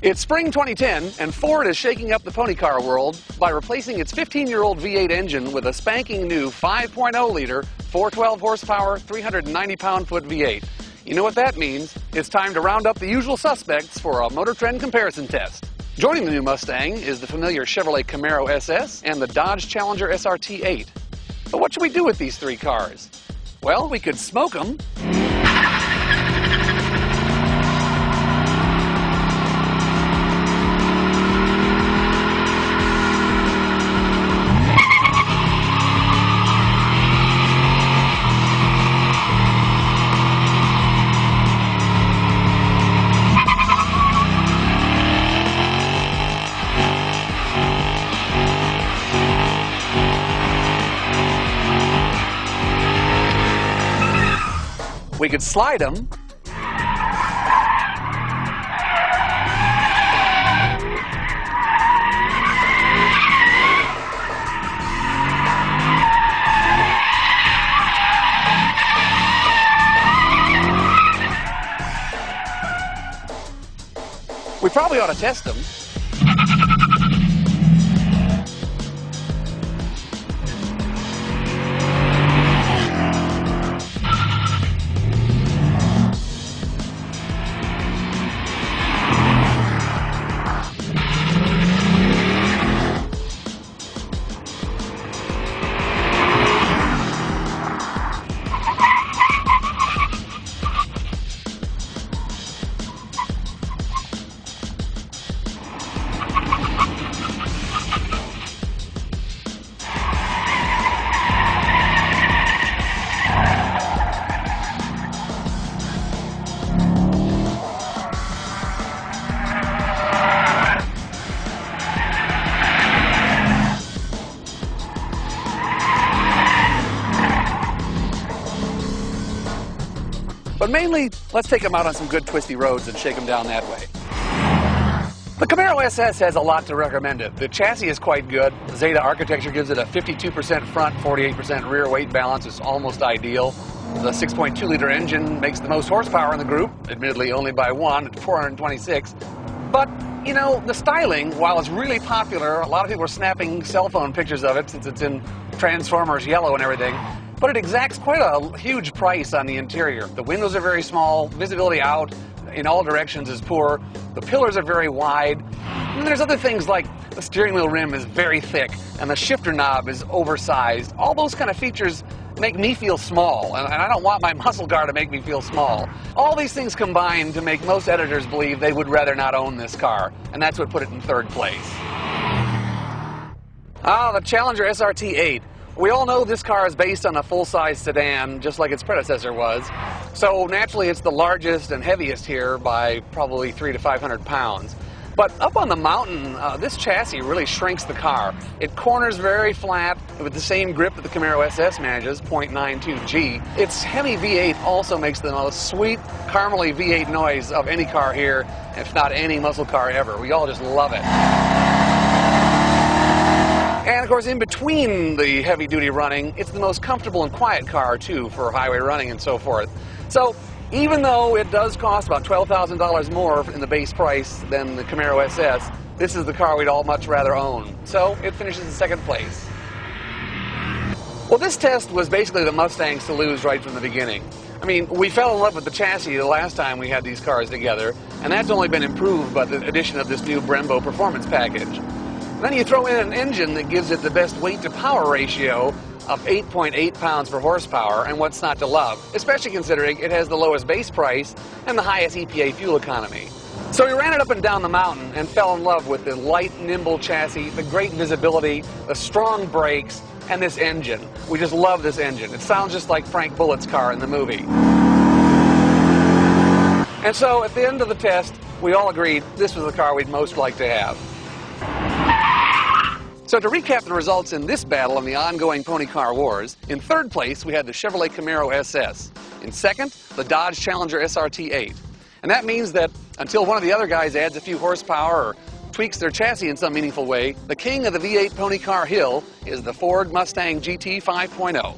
It's spring 2010, and Ford is shaking up the pony car world by replacing its 15-year-old V8 engine with a spanking new 5.0-liter, 412 horsepower, 390 pound-foot V8. You know what that means? It's time to round up the usual suspects for a Motor Trend comparison test. Joining the new Mustang is the familiar Chevrolet Camaro SS and the Dodge Challenger SRT8. But what should we do with these three cars? Well, we could smoke them. We could slide them. We probably ought to test them. But mainly, let's take them out on some good twisty roads and shake them down that way. The Camaro SS has a lot to recommend it. The chassis is quite good. The Zeta architecture gives it a 52% front, 48% rear weight balance. It's almost ideal. The 6.2-liter engine makes the most horsepower in the group, admittedly only by one at 426. But, you know, the styling, while it's really popular, a lot of people are snapping cell phone pictures of it since it's in Transformers yellow and everything. But it exacts quite a huge price on the interior. The windows are very small, visibility out in all directions is poor, the pillars are very wide, and there's other things like the steering wheel rim is very thick and the shifter knob is oversized. All those kind of features make me feel small, and I don't want my muscle car to make me feel small. All these things combine to make most editors believe they would rather not own this car, and that's what put it in third place. The Challenger SRT8. We all know this car is based on a full-size sedan, just like its predecessor was. So naturally it's the largest and heaviest here by probably 300 to 500 pounds. But up on the mountain, this chassis really shrinks the car. It corners very flat with the same grip that the Camaro SS manages, 0.92G. Its heavy V8 also makes the most sweet, caramely V8 noise of any car here, if not any muscle car ever. We all just love it. And of course, in between the heavy-duty running, it's the most comfortable and quiet car, too, for highway running and so forth. So, even though it does cost about $12,000 more in the base price than the Camaro SS, this is the car we'd all much rather own. So, it finishes in second place. Well, this test was basically the Mustangs to lose right from the beginning. I mean, we fell in love with the chassis the last time we had these cars together, and that's only been improved by the addition of this new Brembo performance package. Then you throw in an engine that gives it the best weight-to-power ratio of 8.8 pounds per horsepower, and what's not to love, especially considering it has the lowest base price and the highest EPA fuel economy. So we ran it up and down the mountain and fell in love with the light, nimble chassis, the great visibility, the strong brakes, and this engine. We just love this engine. It sounds just like Frank Bullitt's car in the movie. And so at the end of the test, we all agreed this was the car we'd most like to have. So to recap the results in this battle in the ongoing pony car wars, in third place we had the Chevrolet Camaro SS. In second, the Dodge Challenger SRT8. And that means that until one of the other guys adds a few horsepower or tweaks their chassis in some meaningful way, the king of the V8 pony car hill is the Ford Mustang GT 5.0.